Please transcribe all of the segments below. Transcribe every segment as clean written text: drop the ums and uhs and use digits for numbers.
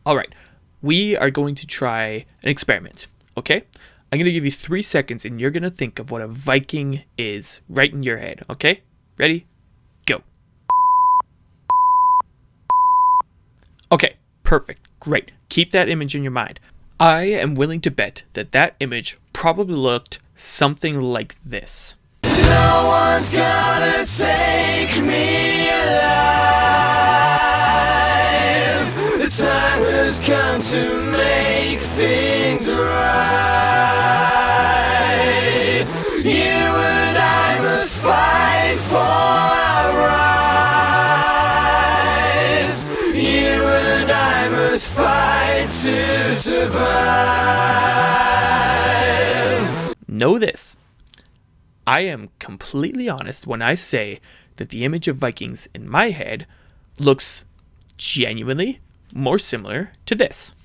All right, we are going to try an experiment, okay? I'm going to give you 3 seconds and you're going to think of what a Viking is right in your head, okay? Ready? Go. Okay, perfect, great. Keep that image in your mind. I am willing to bet that that image probably looked something like this. No one's gonna take me alive. The time has come to make things right. You and I must fight for our rights. You and I must fight to survive. Know this. I am completely honest when I say that the image of Vikings in my head looks genuinely more similar to this.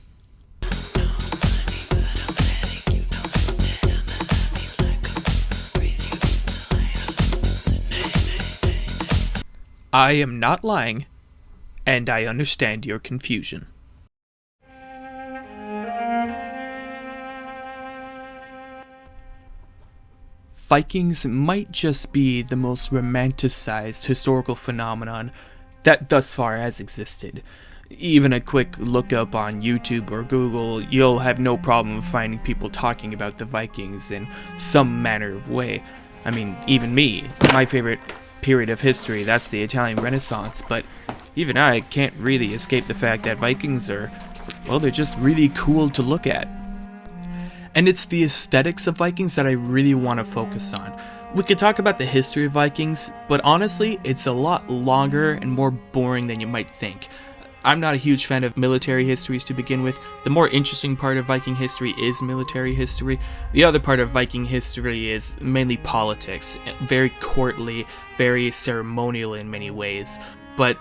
I am not lying, and I understand your confusion. Vikings might just be the most romanticized historical phenomenon that thus far has existed. Even a quick look up on YouTube or Google, you'll have no problem finding people talking about the Vikings in some manner of way. I mean, even me, my favorite period of history, that's the Italian Renaissance, but even I can't really escape the fact that Vikings are, well, they're just really cool to look at. And it's the aesthetics of Vikings that I really want to focus on. We could talk about the history of Vikings, but honestly, it's a lot longer and more boring than you might think. I'm not a huge fan of military histories to begin with. The more interesting part of Viking history is military history. The other part of Viking history is mainly politics, very courtly, very ceremonial in many ways. But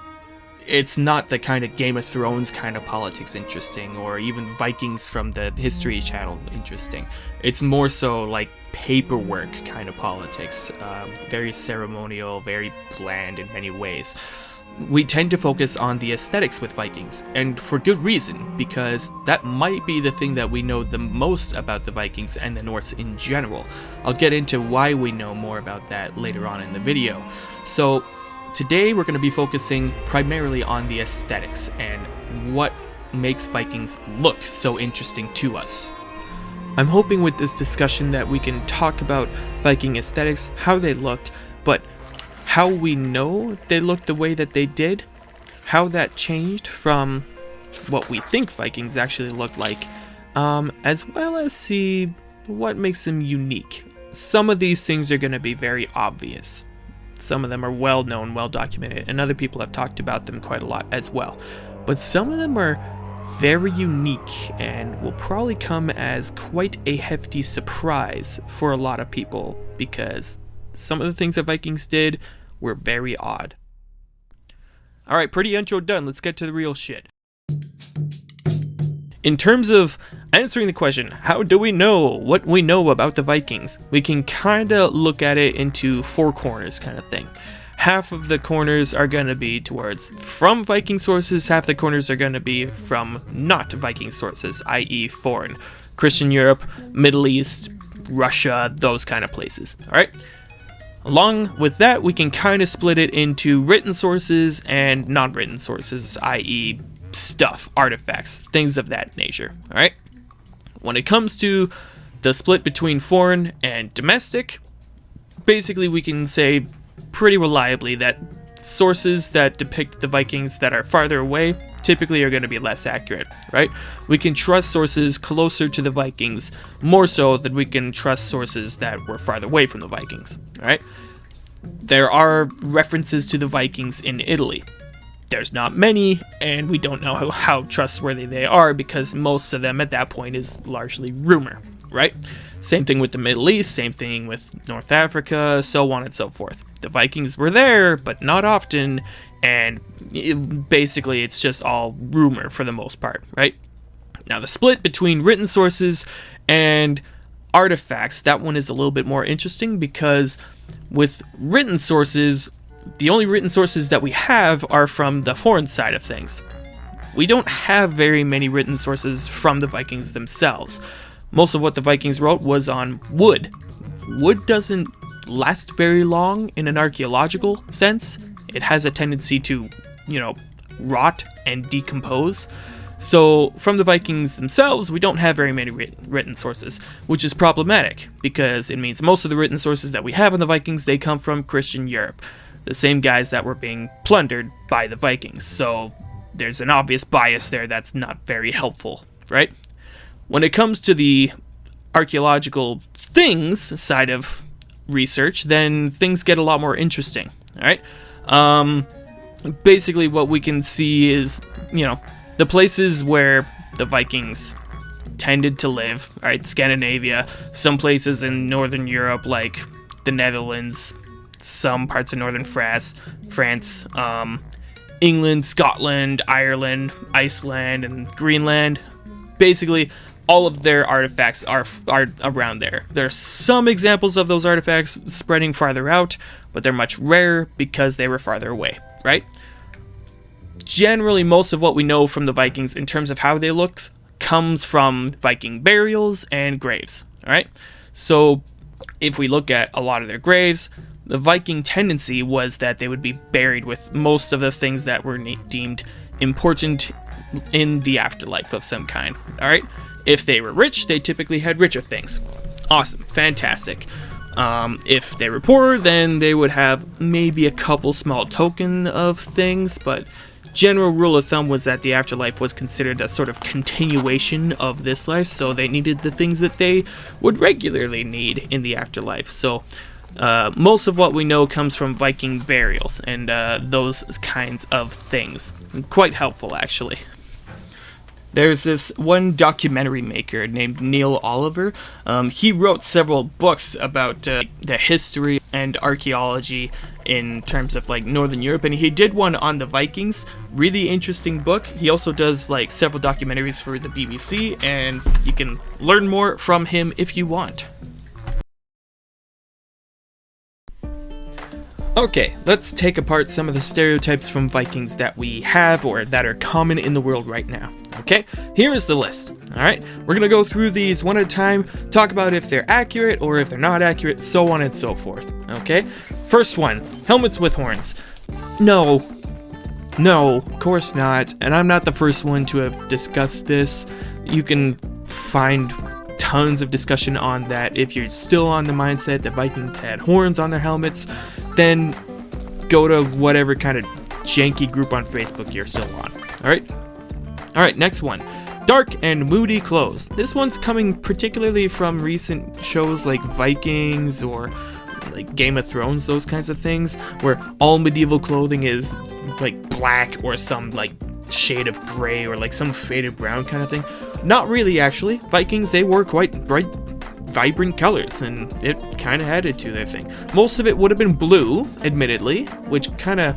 it's not the kind of Game of Thrones kind of politics interesting, or even Vikings from the History Channel interesting. It's more so like paperwork kind of politics, very ceremonial, very bland in many ways. We tend to focus on the aesthetics with Vikings, and for good reason, because that might be the thing that we know the most about the Vikings and the Norse in general. I'll get into why we know more about that later on in the video. So today we're going to be focusing primarily on the aesthetics and what makes Vikings look so interesting to us. I'm hoping with this discussion that we can talk about Viking aesthetics, how they looked, but how we know they looked the way that they did, how that changed from what we think Vikings actually looked like, as well as see what makes them unique. Some of these things are going to be very obvious. Some of them are well known, well documented, and other people have talked about them quite a lot as well. But some of them are very unique and will probably come as quite a hefty surprise for a lot of people, because some of the things that Vikings did were very odd. Alright, pretty intro done, let's get to the real shit. In terms of answering the question, how do we know what we know about the Vikings? We can kind of look at it into 4 corners kind of thing. Half of the corners are going to be towards from Viking sources, half the corners are going to be from not Viking sources, i.e. foreign. Christian Europe, Middle East, Russia, those kind of places. Alright? Along with that, we can kind of split it into written sources and non-written sources, i.e. stuff, artifacts, things of that nature. Alright? When it comes to the split between foreign and domestic, basically we can say pretty reliably that sources that depict the Vikings that are farther away typically are going to be less accurate, right? We can trust sources closer to the Vikings more so than we can trust sources that were farther away from the Vikings, alright? There are references to the Vikings in Italy. There's not many, and we don't know how trustworthy they are because most of them at that point is largely rumor, right? Same thing with the Middle East, same thing with North Africa, so on and so forth. The Vikings were there, but not often, and basically it's just all rumor for the most part, right? Now the split between written sources and artifacts, that one is a little bit more interesting because with written sources, the only written sources that we have are from the foreign side of things. we don't have very many written sources from the Vikings themselves. Most of what the Vikings wrote was on wood. Wood doesn't last very long in an archaeological sense. It has a tendency to, rot and decompose. So from the Vikings themselves, we don't have very many written sources, which is problematic because it means most of the written sources that we have on the Vikings, they come from Christian Europe, the same guys that were being plundered by the Vikings. So there's an obvious bias there that's not very helpful, right? When it comes to the archaeological things side of research, then things get a lot more interesting, all right? Basically what we can see is, the places where the Vikings tended to live, all right, Scandinavia, some places in Northern Europe like the Netherlands, some parts of Northern France, England, Scotland, Ireland, Iceland, and Greenland. Basically, all of their artifacts are around there. There are some examples of those artifacts spreading farther out, but they're much rarer because they were farther away, right? Generally, most of what we know from the Vikings in terms of how they looked comes from Viking burials and graves, all right? So if we look at a lot of their graves, the Viking tendency was that they would be buried with most of the things that were deemed important in the afterlife of some kind, all right? If they were rich, they typically had richer things. Awesome, fantastic. If they were poor, then they would have maybe a couple small token of things, but general rule of thumb was that the afterlife was considered a sort of continuation of this life, so they needed the things that they would regularly need in the afterlife. So most of what we know comes from Viking burials and those kinds of things. Quite helpful, actually. There's this one documentary maker named Neil Oliver. He wrote several books about the history and archaeology in terms of Northern Europe, and he did one on the Vikings. Really interesting book. He also does several documentaries for the BBC, and you can learn more from him if you want. Okay, let's take apart some of the stereotypes from Vikings that we have or that are common in the world right now. Okay, here is the list. Alright, we're gonna go through these one at a time, talk about if they're accurate or if they're not accurate, so on and so forth. Okay, first one, helmets with horns. No, of course not, and I'm not the first one to have discussed this. You can find tons of discussion on that. If you're still on the mindset that Vikings had horns on their helmets, then go to whatever kind of janky group on Facebook you're still on. Alright, next one. Dark and moody clothes. This one's coming particularly from recent shows like Vikings or Game of Thrones, those kinds of things, where all medieval clothing is black or some shade of gray or some faded brown kind of thing. Not really, actually. Vikings, they wore quite bright, vibrant colors, and it kind of added to their thing. Most of it would have been blue, admittedly, which kind of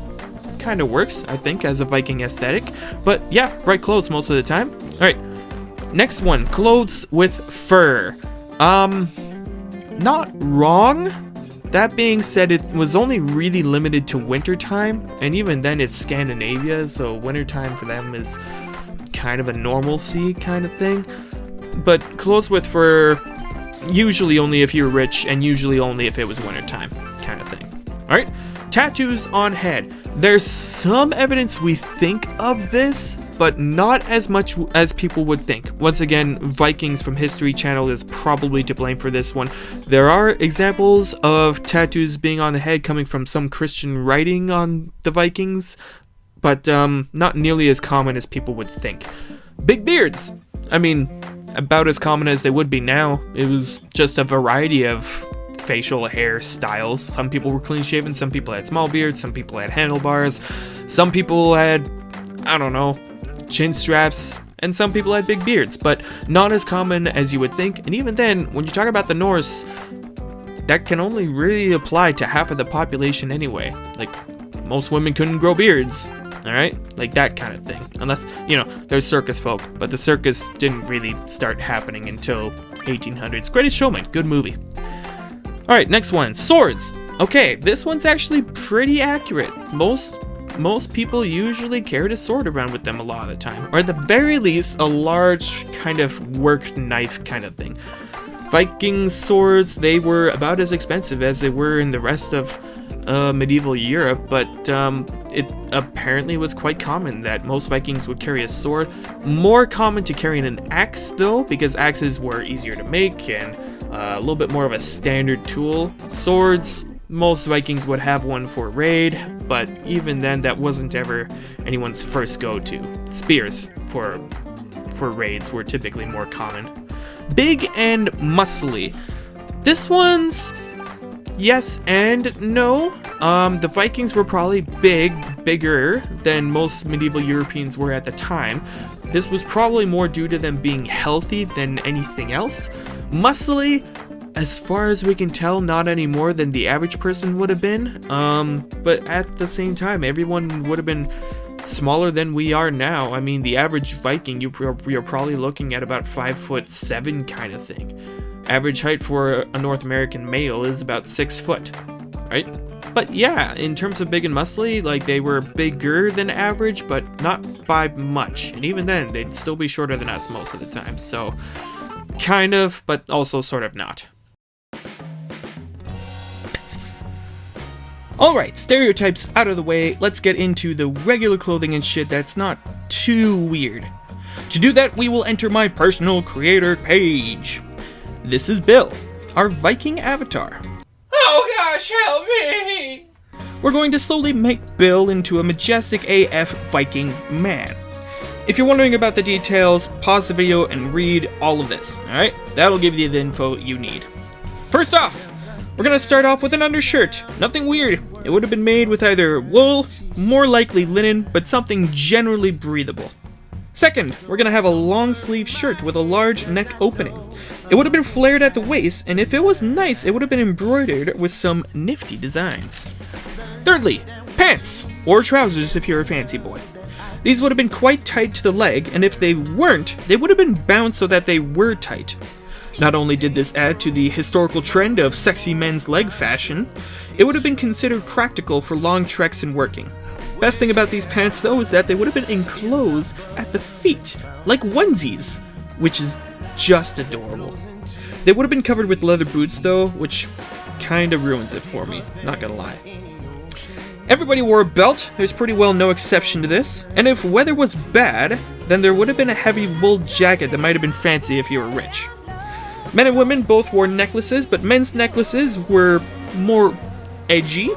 works, I think, as a Viking aesthetic. But yeah, bright clothes most of the time. Alright, next one, clothes with fur. Not wrong. That being said, it was only really limited to wintertime, and even then it's Scandinavia, so wintertime for them is kind of a normalcy kind of thing. But clothes with fur, usually only if you're rich, and usually only if it was wintertime kind of thing. Alright, tattoos on head. There's some evidence we think of this, but not as much as people would think. Once again, Vikings from History Channel is probably to blame for this one. There are examples of tattoos being on the head coming from some Christian writing on the Vikings, but not nearly as common as people would think. Big beards. I mean, about as common as they would be now. It was just a variety of facial hair styles. Some people were clean shaven, some people had small beards, some people had handlebars, some people had, chin straps, and some people had big beards, but not as common as you would think. And even then, when you talk about the Norse, that can only really apply to half of the population anyway. Most women couldn't grow beards, alright? That kind of thing. Unless, there's circus folk, but the circus didn't really start happening until 1800s. Greatest Showman, good movie. Alright, next one, swords. Okay, this one's actually pretty accurate. Most most people usually carried a sword around with them a lot of the time, or at the very least, a large kind of worked knife kind of thing. Viking swords, they were about as expensive as they were in the rest of medieval Europe, but it apparently was quite common that most Vikings would carry a sword. More common to carry an axe, though, because axes were easier to make and a little bit more of a standard tool. Swords, most Vikings would have one for raid, but even then, that wasn't ever anyone's first go-to. Spears for raids were typically more common. Big and muscly. This one's yes and no. The Vikings were probably bigger than most medieval Europeans were at the time. This was probably more due to them being healthy than anything else. Muscly, as far as we can tell, not any more than the average person would have been. But at the same time, everyone would have been smaller than we are now. I mean, the average Viking, you're probably looking at about 5'7" kind of thing. Average height for a North American male is about 6 foot, right? But yeah, in terms of big and muscly, like, they were bigger than average, but not by much. And even then, they'd still be shorter than us most of the time. So, kind of, but also sort of not. Alright, stereotypes out of the way, let's get into the regular clothing and shit that's not too weird. To do that, we will enter my personal creator page. This is Bill, our Viking avatar. Oh gosh, help me! We're going to slowly make Bill into a majestic AF Viking man. If you're wondering about the details, pause the video and read all of this, alright? That'll give you the info you need. First off, we're gonna start off with an undershirt. Nothing weird. It would have been made with either wool, more likely linen, but something generally breathable. Second, we're gonna have a long sleeve shirt with a large neck opening. It would have been flared at the waist, and if it was nice, it would have been embroidered with some nifty designs. Thirdly, pants, or trousers if you're a fancy boy. These would have been quite tight to the leg, and if they weren't, they would have been bound so that they were tight. Not only did this add to the historical trend of sexy men's leg fashion, it would have been considered practical for long treks and working. Best thing about these pants, though, is that they would have been enclosed at the feet, like onesies, which is just adorable. They would have been covered with leather boots, though, which kinda ruins it for me, not gonna lie. Everybody wore a belt, there's pretty well no exception to this, and if weather was bad, then there would have been a heavy wool jacket that might have been fancy if you were rich. Men and women both wore necklaces, but men's necklaces were more edgy,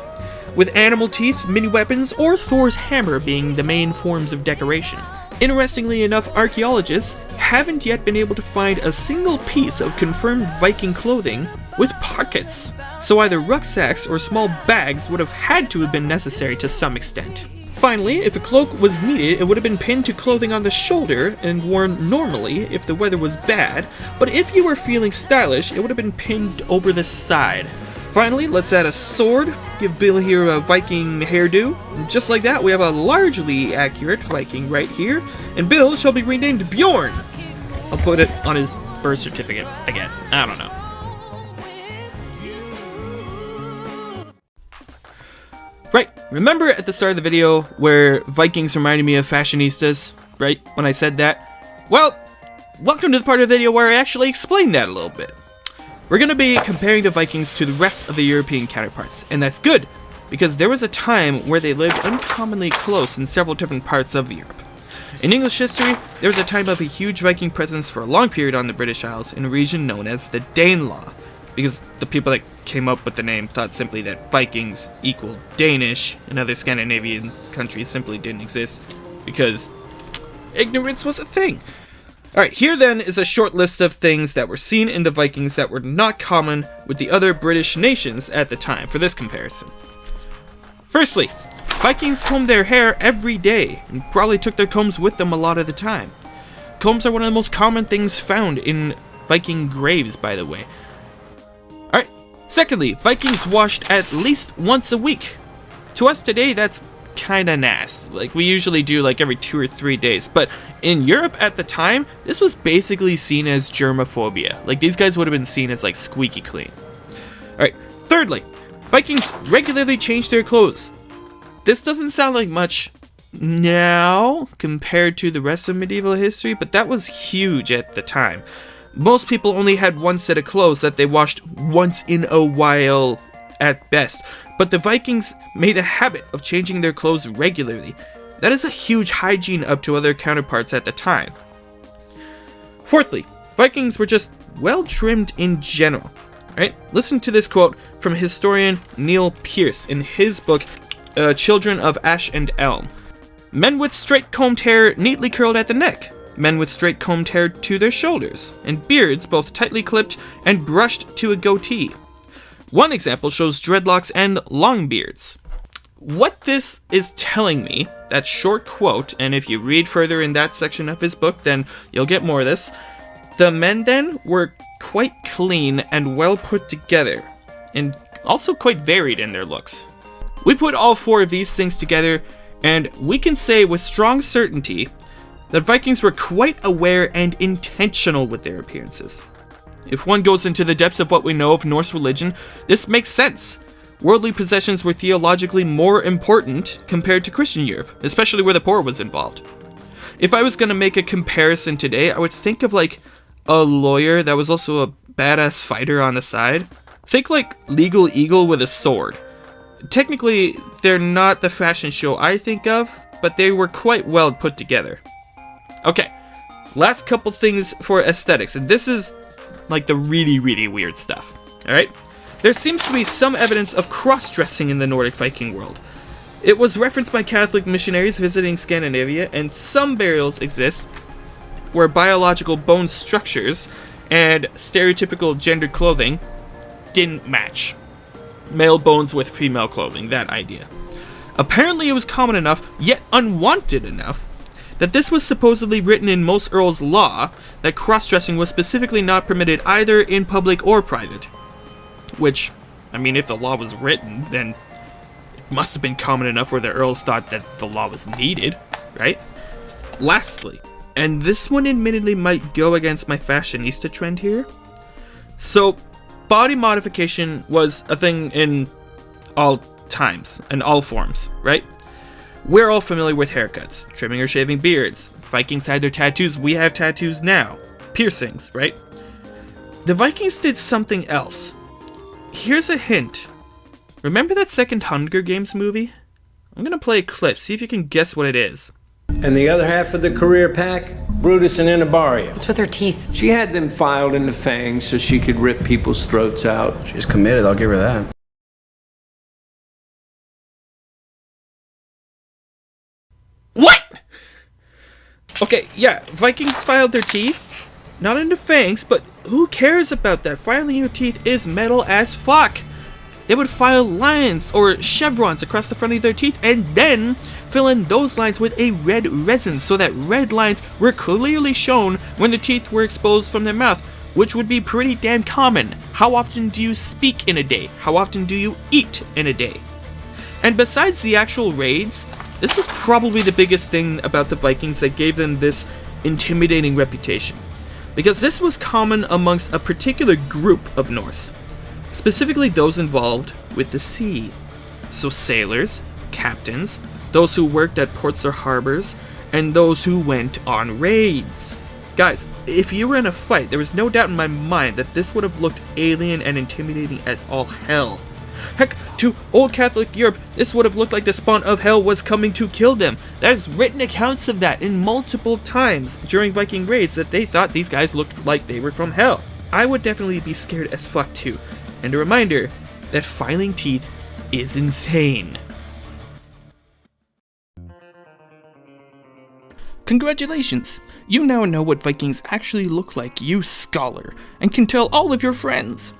with animal teeth, mini weapons, or Thor's hammer being the main forms of decoration. Interestingly enough, archaeologists haven't yet been able to find a single piece of confirmed Viking clothing with pockets, so either rucksacks or small bags would have had to have been necessary to some extent. Finally, if a cloak was needed, it would have been pinned to clothing on the shoulder and worn normally if the weather was bad, but if you were feeling stylish, it would have been pinned over the side. Finally, let's add a sword, give Bill here a Viking hairdo. And just like that, we have a largely accurate Viking right here, and Bill shall be renamed Bjorn. I'll put it on his birth certificate, I guess. I don't know. Right, remember at the start of the video where Vikings reminded me of fashionistas, right, when I said that? Well, welcome to the part of the video where I actually explain that a little bit. We're going to be comparing the Vikings to the rest of the European counterparts, and that's good, because there was a time where they lived uncommonly close in several different parts of Europe. In English history, there was a time of a huge Viking presence for a long period on the British Isles in a region known as the Danelaw, because the people that came up with the name thought simply that Vikings equaled Danish, and other Scandinavian countries simply didn't exist, because ignorance was a thing. Alright, here then is a short list of things that were seen in the Vikings that were not common with the other British nations at the time for this comparison. Firstly, Vikings combed their hair every day, and probably took their combs with them a lot of the time. Combs are one of the most common things found in Viking graves, by the way. Alright, secondly, Vikings washed at least once a week. To us today, that's kinda nass. Like, we usually do like every 2 or 3 days, but in Europe at the time, this was basically seen as germophobia. Like, these guys would have been seen as like squeaky clean. Alright, thirdly, Vikings regularly changed their clothes. This doesn't sound like much now compared to the rest of medieval history, but that was huge at the time. Most people only had one set of clothes that they washed once in a while at best, but the Vikings made a habit of changing their clothes regularly. That is a huge hygiene up to other counterparts at the time. Fourthly, Vikings were just well trimmed in general. Right? Listen to this quote from historian Neil Pearce in his book, Children of Ash and Elm. Men with straight combed hair neatly curled at the neck, men with straight combed hair to their shoulders, and beards both tightly clipped and brushed to a goatee. One example shows dreadlocks and long beards. What this is telling me, that short quote, and if you read further in that section of his book, then you'll get more of this, the men then were quite clean and well put together, and also quite varied in their looks. We put all four of these things together, and we can say with strong certainty that Vikings were quite aware and intentional with their appearances. If one goes into the depths of what we know of Norse religion, this makes sense. Worldly possessions were theologically more important compared to Christian Europe, especially where the poor was involved. If I was going to make a comparison today, I would think of like a lawyer that was also a badass fighter on the side. Think like Legal Eagle with a sword. Technically, they're not the fashion show I think of, but they were quite well put together. Okay, last couple things for aesthetics, and this is like the really, really weird stuff, alright? There seems to be some evidence of cross-dressing in the Nordic Viking world. It was referenced by Catholic missionaries visiting Scandinavia, and some burials exist where biological bone structures and stereotypical gendered clothing didn't match. Male bones with female clothing, that idea. Apparently it was common enough, yet unwanted enough, that this was supposedly written in most earls' law that cross-dressing was specifically not permitted either in public or private. Which, I mean, if the law was written, then it must have been common enough where the earls thought that the law was needed, right? Lastly, and this one admittedly might go against my fashionista trend here. So, body modification was a thing in all times and all forms, right? We're all familiar with haircuts, trimming or shaving beards. Vikings had their tattoos, we have tattoos now. Piercings, right? The Vikings did something else. Here's a hint. Remember that second Hunger Games movie? I'm gonna play a clip, see if you can guess what it is. And the other half of the career pack? Brutus and Inabaria. What's with her teeth? She had them filed into fangs so she could rip people's throats out. She's committed, I'll give her that. What? Okay, yeah, Vikings filed their teeth. Not into fangs, but who cares about that? Filing your teeth is metal as fuck. They would file lines or chevrons across the front of their teeth and then fill in those lines with a red resin so that red lines were clearly shown when the teeth were exposed from their mouth, which would be pretty damn common. How often do you speak in a day? How often do you eat in a day? And besides the actual raids, this was probably the biggest thing about the Vikings that gave them this intimidating reputation. Because this was common amongst a particular group of Norse, specifically those involved with the sea. So sailors, captains, those who worked at ports or harbors, and those who went on raids. Guys, if you were in a fight, there was no doubt in my mind that this would have looked alien and intimidating as all hell. Heck, to old Catholic Europe, this would have looked like the spawn of hell was coming to kill them. There's written accounts of that in multiple times during Viking raids that they thought these guys looked like they were from hell. I would definitely be scared as fuck too. And a reminder that filing teeth is insane. Congratulations! You now know what Vikings actually look like, you scholar, and can tell all of your friends.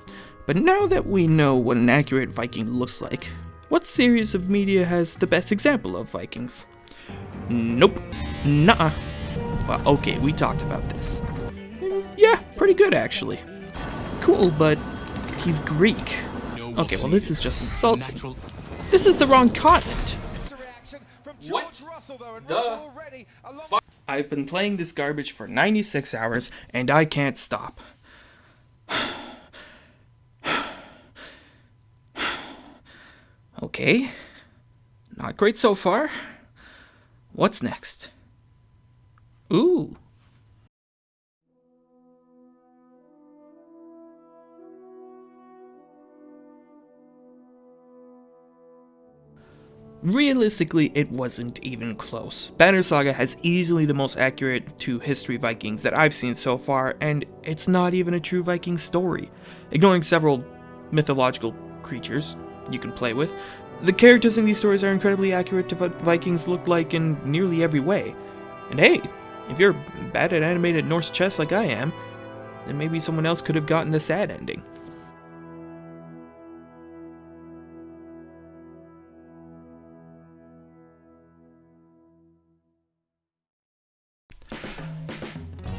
But now that we know what an accurate Viking looks like, what series of media has the best example of Vikings? Nope. Nuh-uh. Well, okay, we talked about this. Yeah, pretty good actually. Cool, but he's Greek. Okay, well this is just insulting. This is the wrong continent. What the fuck? I've been playing this garbage for 96 hours and I can't stop. Okay. Not great so far. What's next? Ooh. Realistically, it wasn't even close. Banner Saga has easily the most accurate to history Vikings that I've seen so far, and it's not even a true Viking story. Ignoring several mythological creatures you can play with, the characters in these stories are incredibly accurate to what Vikings look like in nearly every way. And hey, if you're bad at animated Norse chess like I am, then maybe someone else could have gotten the sad ending.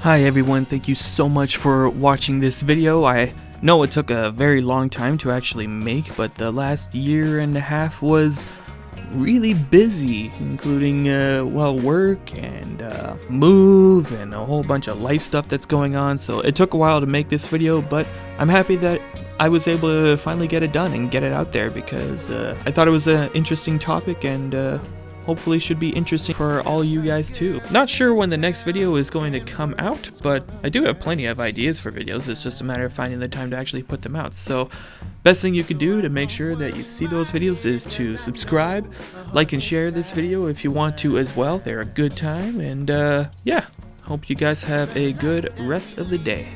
Hi everyone, thank you so much for watching this video. I know it took a very long time to actually make, but the last year and a half was really busy, including work and move and a whole bunch of life stuff that's going on, so it took a while to make this video, but I'm happy that I was able to finally get it done and get it out there because I thought it was an interesting topic and hopefully should be interesting for all you guys too. Not sure when the next video is going to come out, but I do have plenty of ideas for videos. It's just a matter of finding the time to actually put them out. So best thing you could do to make sure that you see those videos is to subscribe, like and share this video if you want to as well. They're a good time, and yeah, hope you guys have a good rest of the day.